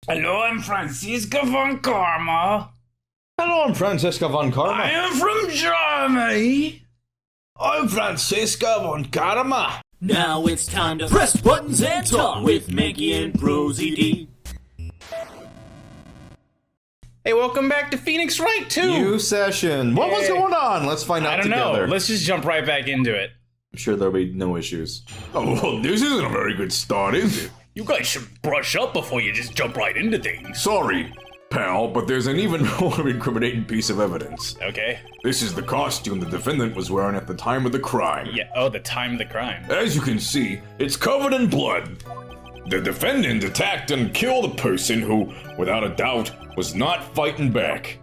Hello, I'm Franziska von Karma. Hello, I'm Franziska von Karma. I am from Germany. I'm Franziska von Karma. Now it's time to press buttons and talk with Manky and ProZD. Hey, welcome back to Phoenix Wright 2. New session. What was going on? Let's find out together. I don't know. Let's just jump right back into it. I'm sure there'll be no issues. Oh, well, this isn't a very good start, is it? You guys should brush up before you just jump right into things. Sorry, pal, but there's an even more incriminating piece of evidence. Okay. This is the costume the defendant was wearing at the time of the crime. Yeah, oh, the time of the crime. As you can see, it's covered in blood. The defendant attacked and killed a person who, without a doubt, was not fighting back.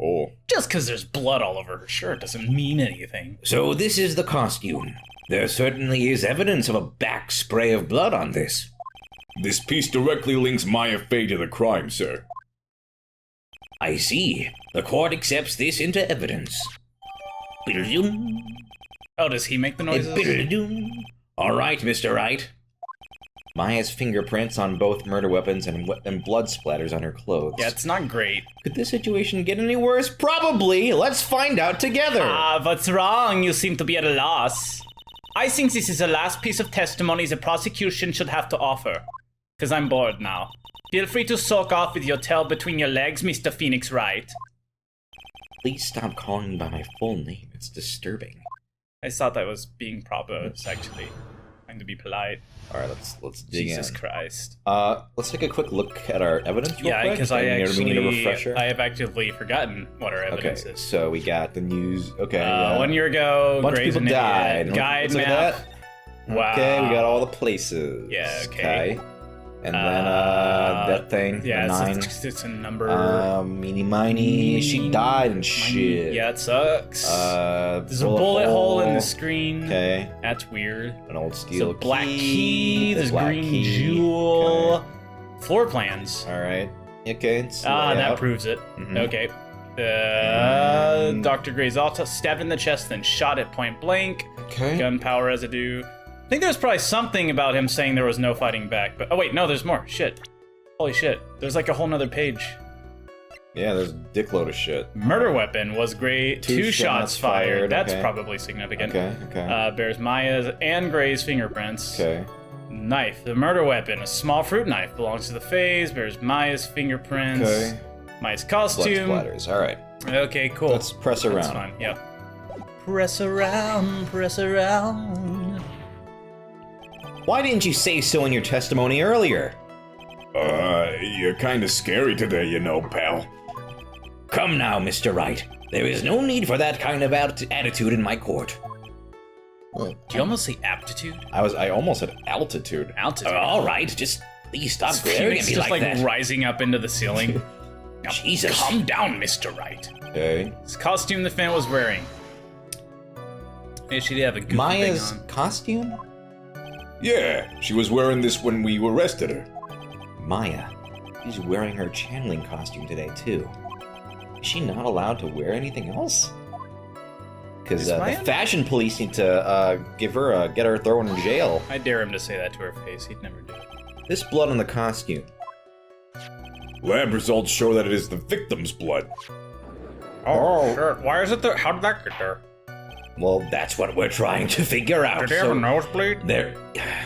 Oh. Just because there's blood all over her shirt doesn't mean anything. So this is the costume. There certainly is evidence of a back spray of blood on this. This piece directly links Maya Fey to the crime, sir. I see. The court accepts this into evidence. Oh, does he make the noises? All right, Mr. Wright. Maya's fingerprints on both murder weapons and blood splatters on her clothes. Yeah, it's not great. Could this situation get any worse? Probably. Let's find out together. What's wrong? You seem to be at a loss. I think this is the last piece of testimony the prosecution should have to offer. Because I'm bored now. Feel free to soak off with your tail between your legs, Mr. Phoenix Wright. Please stop calling me by my full name. It's disturbing. I thought that was being proper, actually. Trying to be polite. All right, let's dig in. Jesus Christ. Let's take a quick look at our evidence real quick. Yeah, because I need a refresher. have actively forgotten what our evidence is. So we got the news. Okay. 1 year ago, a bunch of people died. Guide Looks like map. that. Wow. Okay, we got all the places. Yeah, okay. And then that thing. Yeah, the 9. it's a number. Meeny miny. She died and shit. Yeah, it sucks. There's a bullet bullet hole in the screen. Okay. That's weird. An old steel There's a black key. There's black green key. jewel. Okay. Floor plans. All right. Okay. That proves it. Mhm. Okay. Dr. Gray's auto stabbed in the chest, then shot at point blank. Okay. Gunpowder residue. I think there's probably something about him saying there was no fighting back, but oh wait, no, there's more. Shit. Holy shit. There's like a whole nother page. Yeah, there's a dickload of shit. Murder weapon was great. Two shots fired. That's okay. probably significant. Okay. Bears Maya's and Gray's fingerprints. Okay. Knife. The murder weapon, a small fruit knife, belongs to the Fays. Bears Maya's fingerprints. Okay. Maya's Blood costume. splatters. All right. Okay, cool. Let's press around. That's fine. Yep. Press around. Press around. Why didn't you say so in your testimony earlier? You're kinda scary today, you know, pal. Come now, Mr. Wright. There is no need for that kind of attitude in my court. Do you almost say aptitude? I almost said altitude. Altitude. All right, just please stop glaring at me just like that. rising up into the ceiling. Now, Jesus. Calm down, Mr. Wright. Okay. This costume the fan was wearing. Maybe she did have a goofy Maya's thing on. costume? Yeah, she was wearing this when we arrested her. Maya. She's wearing her channeling costume today, too. Is she not allowed to wear anything else? Because the fashion police need to get her thrown in jail. I dare him to say that to her face. He'd never do it. This blood on the costume. Lab results show that it is the victim's blood. Oh, sure. Why is it there? How did that get there? Well, that's what we're trying to figure out. Did he have a nosebleed? There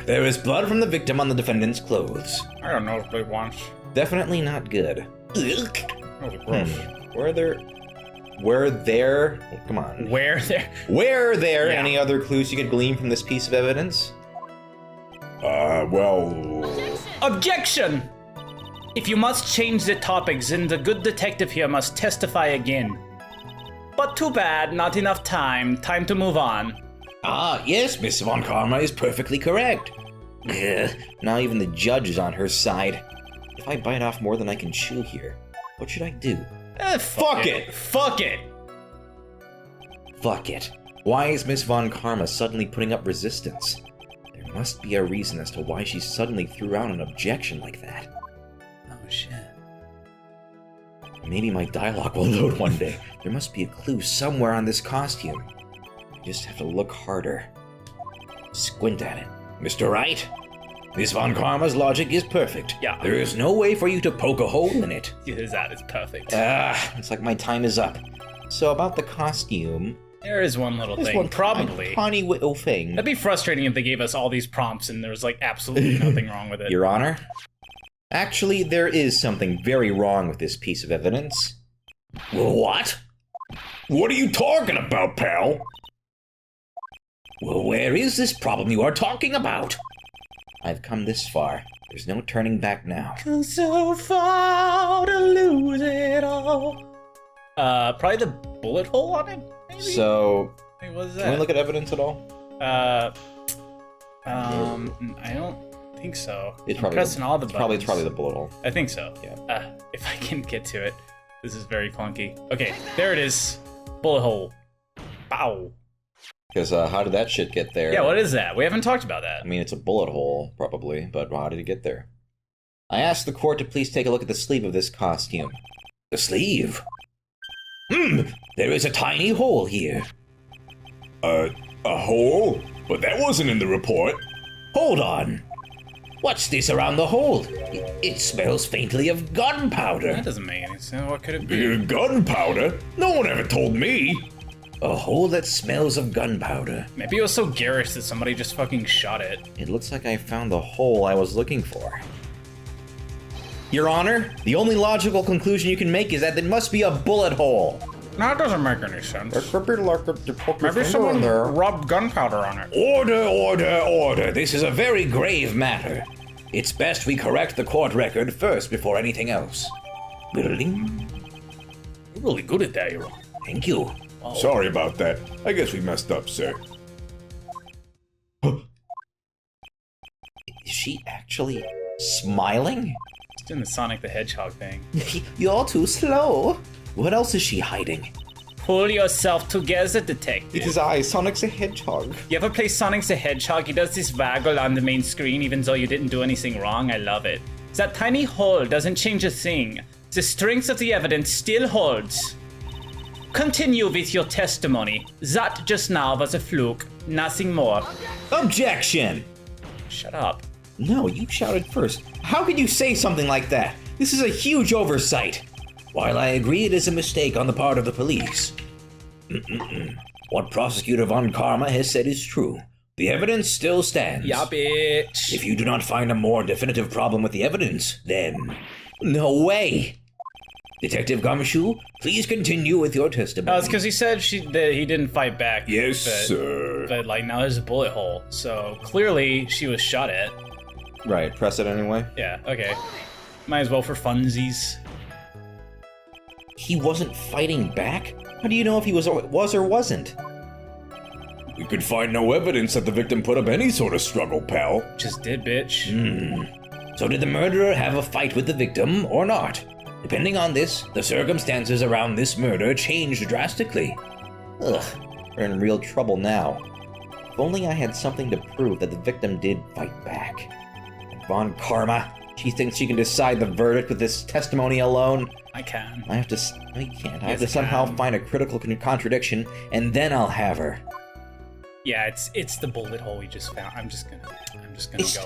is blood from the victim on the defendant's clothes. I had a nosebleed once. Definitely not good. Ugh. That was gross. Were there? Come on. Where there? Were there Yeah. any other clues you could glean from this piece of evidence? Well... Objection! If you must change the topics, then the good detective here must testify again. But too bad, not enough time. Time to move on. Ah, yes, Miss Von Karma is perfectly correct. Ugh, now even the judge is on her side. If I bite off more than I can chew here, what should I do? Fuck it! Fuck it! Fuck it. Why is Miss Von Karma suddenly putting up resistance? There must be a reason as to why she suddenly threw out an objection like that. Oh shit. Maybe my dialogue will load one day. There must be a clue somewhere on this costume. I just have to look harder. Squint at it. Mr. Wright? Miss Von Karma's logic is perfect. Yeah. There is no way for you to poke a hole in it. That is perfect. It's like my time is up. So about the costume... There is one little There's thing, one probably. tiny little thing. That'd be frustrating if they gave us all these prompts and there was like absolutely nothing wrong with it. Your Honor? Actually, there is something very wrong with this piece of evidence. What? What are you talking about, pal? Well, where is this problem you are talking about? I've come this far. There's no turning back now. Come so far to lose it all. Probably the bullet hole on it, maybe? So, Wait, what is can we that? look at evidence at all? I don't think so. It's I'm probably pressing all the It's buttons. probably the bullet hole. I think so. Yeah. If I can get to it. This is very clunky. Okay, there it is. Bullet hole. Bow. Because how did that shit get there? Yeah, what is that? We haven't talked about that. I mean, it's a bullet hole, probably, but how did it get there? I asked the court to please take a look at the sleeve of this costume. The sleeve? There is a tiny hole here. A hole? But that wasn't in the report. Hold on. What's this around the hole? It smells faintly of gunpowder. That doesn't make any sense. What could it be? Gunpowder? No one ever told me. A hole that smells of gunpowder. Maybe it was so garish that somebody just fucking shot it. It looks like I found the hole I was looking for. Your Honor, the only logical conclusion you can make is that there must be a bullet hole. No, it doesn't make any sense. Maybe Maybe someone rubbed gunpowder on it. Order, order, order. This is a very grave matter. It's best we correct the court record first before anything else. Bling. You're really good at that, Your Honor. Thank you. Sorry about that. I guess we messed up, sir. Is she actually smiling? She's doing the Sonic the Hedgehog thing. You're too slow. What else is she hiding? Pull yourself together, detective. I, Sonic the Hedgehog. You ever play Sonic the Hedgehog? He does this waggle on the main screen even though you didn't do anything wrong. I love it. That tiny hole doesn't change a thing. The strength of the evidence still holds. Continue with your testimony. That just now was a fluke. Nothing more. Objection! Shut up. No, you shouted first. How could you say something like that? This is a huge oversight. While I agree it is a mistake on the part of the police, what Prosecutor Von Karma has said is true. The evidence still stands. Yeah, bitch. If you do not find a more definitive problem with the evidence, then... No way! Detective Gumshoe, please continue with your testimony. It's because he said that he didn't fight back. Yes, sir. But, like, now there's a bullet hole. So, clearly, she was shot at. Right, press it anyway. Yeah, okay. Might as well for funsies. He wasn't fighting back? How do you know if he was or wasn't? We could find no evidence that the victim put up any sort of struggle, pal. Just did, bitch. So did the murderer have a fight with the victim or not? Depending on this, the circumstances around this murder changed drastically. Ugh, we're in real trouble now. If only I had something to prove that the victim did fight back. And Von Karma, she thinks she can decide the verdict with this testimony alone? I can. I can't. I have Yes, to I somehow can. find a critical contradiction, and then I'll have her. Yeah, it's the bullet hole we just found. I'm just gonna go I'm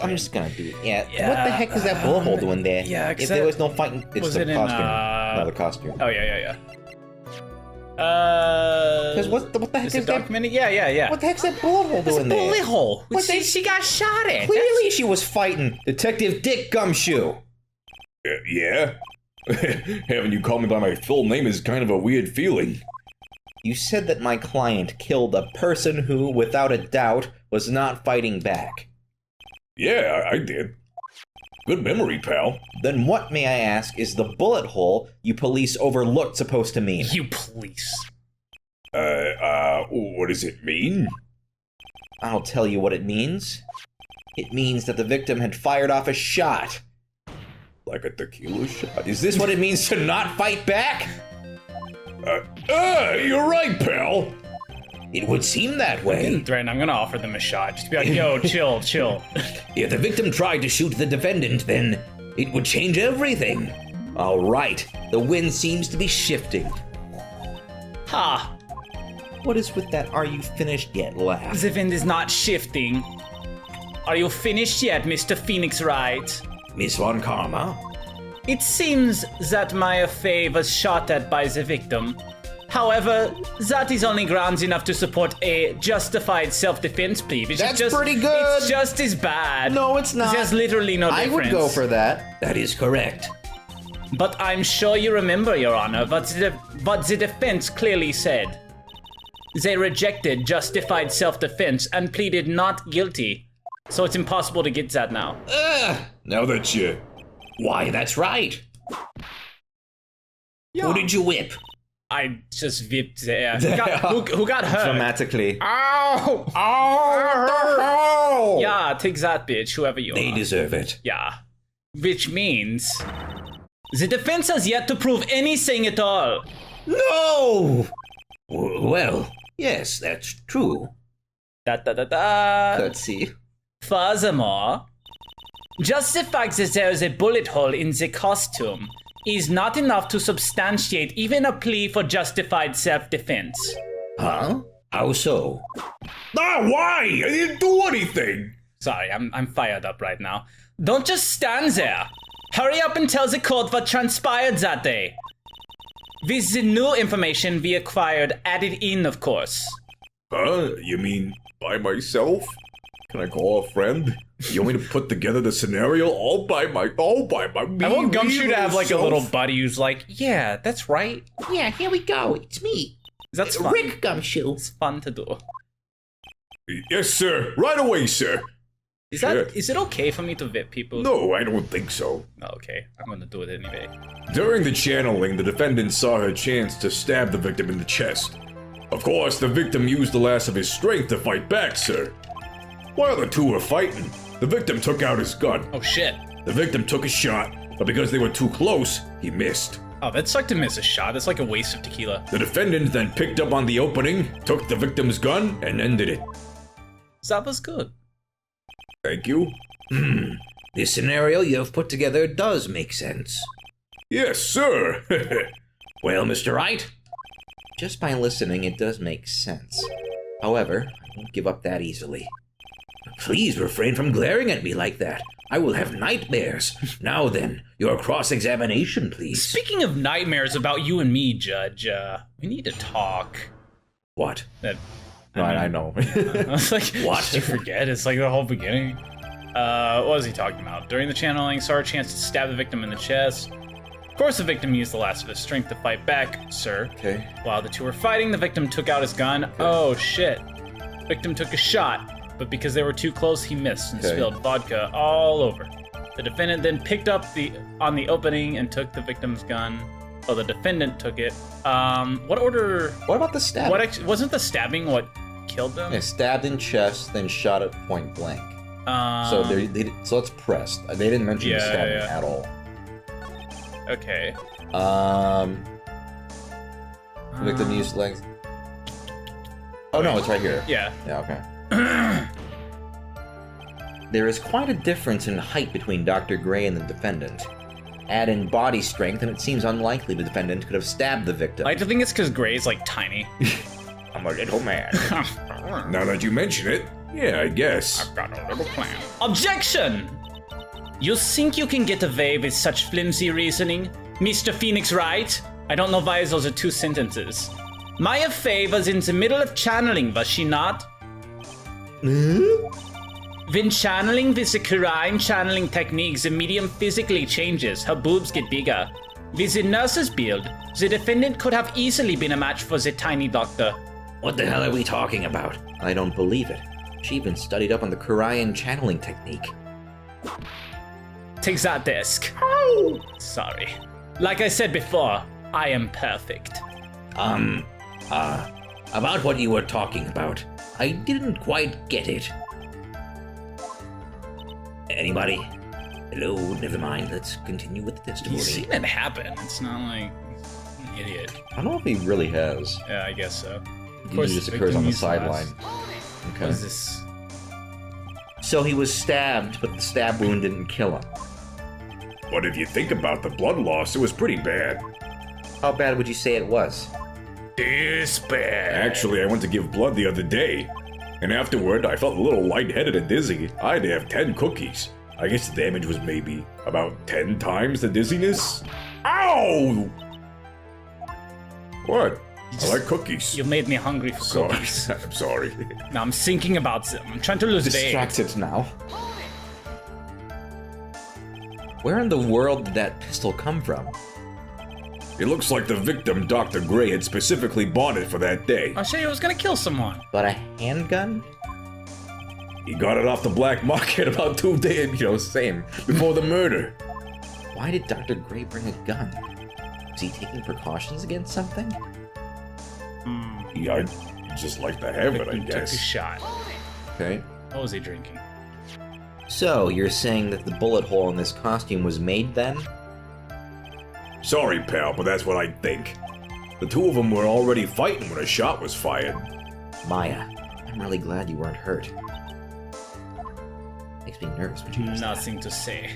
ahead. just gonna do it. Yeah. Yeah, What the heck is that bullet hole doing there? yeah, 'cause If there that- was no fighting, it's was the it in, costume. No, the costume. Oh yeah. Because what the heck is is it that? documented? Yeah. What the heck's that bullet hole doing there? Bullet hole. What the- She got shot at. Clearly, she was fighting Detective Dick Gumshoe. Yeah? Having you call me by my full name is kind of a weird feeling. You said that my client killed a person who, without a doubt, was not fighting back. Yeah, I did. Good memory, pal. Then what, may I ask, is the bullet hole you police overlooked supposed to mean? You police. What does it mean? I'll tell you what it means. It means that the victim had fired off a shot. Like a tequila shot? Is this what it means to not fight back? You're right, pal. It would seem that way. Threaten. I'm gonna offer them a shot. Just be like, yo, chill. If the victim tried to shoot the defendant, then it would change everything. All right, the wind seems to be shifting. Ha! What is with that "are you finished yet" laugh? The wind is not shifting. Are you finished yet, Mr. Phoenix Wright? Miss Von Karma? It seems that Maya Fey was shot at by the victim. However, that is only grounds enough to support a justified self-defense plea. Which That's is just, pretty good. It's just as bad. No, it's not. There's literally no difference. I would go for that. That is correct. But I'm sure you remember, Your Honor, what the defense clearly said. They rejected justified self-defense and pleaded not guilty. So it's impossible to get that now. Now that you... Why, that's right. Yeah. Who did you whip? I just whipped the air. Who got hurt? Dramatically. Ow! Oh! Yeah, take that, bitch, whoever you They are. deserve it. Yeah. Which means... the defense has yet to prove anything at all. No! Well, yes, that's true. Curtsy. Furthermore, just the fact that there is a bullet hole in the costume is not enough to substantiate even a plea for justified self-defense. Huh? How so? Why? I didn't do anything! Sorry, I'm fired up right now. Don't just stand there. Hurry up and tell the court what transpired that day. With the new information we acquired added in, of course. Huh? You mean by myself? Can I call a friend? You want me to put together the scenario all by me? I want Gumshoe to have like a little buddy who's like, yeah, that's right. Yeah, here we go. It's me. That's fun. Rick Gumshoe. It's fun to do. Yes, sir. Right away, sir. Is it okay for me to VIP people? No, I don't think so. Oh, okay, I'm gonna do it anyway. During the channeling, the defendant saw her chance to stab the victim in the chest. Of course, the victim used the last of his strength to fight back, sir. While the two were fighting, the victim took out his gun. Oh shit. The victim took a shot, but because they were too close, he missed. Oh, that's like to miss a shot. That's like a waste of tequila. The defendant then picked up on the opening, took the victim's gun, and ended it. That was good. Thank you. This scenario you have put together does make sense. Yes, sir. Well, Mr. Wright, just by listening, it does make sense. However, I won't give up that easily. Please refrain from glaring at me like that. I will have nightmares. Now then, your cross-examination, please. Speaking of nightmares about you and me, Judge, we need to talk. What? I know. I was like, What? Did you forget? It's like the whole beginning. What was he talking about? During the channeling, saw a chance to stab the victim in the chest. Of course, the victim used the last of his strength to fight back, sir. Okay. While the two were fighting, the victim took out his gun. Okay. Oh, shit. Victim took a shot, but because they were too close, he missed and spilled vodka all over. The defendant then picked up on the opening and took the victim's gun. Oh, the defendant took it. What order? What about the stab? Wasn't the stabbing what killed them? Yeah, stabbed in chest, then shot at point blank. So so it's pressed. They didn't mention the stabbing at all. Okay. Victim used length. Oh no, it's right here. Yeah. Yeah. Okay. There is quite a difference in height between Dr. Gray and the defendant. Add in body strength, and it seems unlikely the defendant could have stabbed the victim. I like to think it's because Gray's like tiny. I'm a little man. Now that you mention it, yeah, I guess. I've got a little plan. Objection! You think you can get away with such flimsy reasoning, Mr. Phoenix Wright? I don't know why those are two sentences. Maya Fey was in the middle of channeling, was she not? When channeling with the Kurain channeling techniques, the medium physically changes, her boobs get bigger. With the nurse's build, the defendant could have easily been a match for the tiny doctor. What the hell are we talking about? I don't believe it. She even studied up on the Kurain channeling technique. Take that desk. Oh! Sorry. Like I said before, I am perfect. About what you were talking about. I didn't quite get it. Anybody? Hello, never mind. Let's continue with the testimony. You've seen it happen. It's not like he's an idiot. I don't know if he really has. Yeah, I guess so. Of Usually just occurs on the sideline. What Okay. is this? So he was stabbed, but the stab wound didn't kill him. But if you think about the blood loss, it was pretty bad. How bad would you say it was? This bad. Actually, I went to give blood the other day. And afterward, I felt a little lightheaded and dizzy. I had to have 10 cookies. I guess the damage was maybe about 10 times the dizziness? Ow! What? I like cookies. You made me hungry for cookies. I'm sorry. Now I'm thinking about them. I'm trying to lose weight. Distracted now. Where in the world did that pistol come from? It looks like the victim Dr. Gray had specifically bought it for that day. I said he was gonna kill someone. But a handgun? He got it off the black market about 2 days, same, before the murder. Why did Dr. Gray bring a gun? Was he taking precautions against something? Yeah, I'd just like to have it, I Took a guess. shot. Okay. What was he drinking? So, you're saying that the bullet hole in this costume was made then? Sorry, pal, but that's what I think. The two of them were already fighting when a shot was fired. Maya, I'm really glad you weren't hurt. Makes me nervous when you do that. Nothing to say.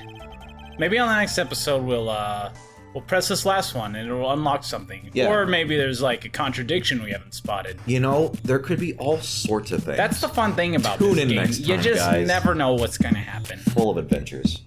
Maybe on the next episode we'll press this last one and it'll unlock something. Yeah. Or maybe there's like a contradiction we haven't spotted. There could be all sorts of things. That's the fun thing about Tune this in game. next You time, just guys. never know what's gonna happen. Full of adventures.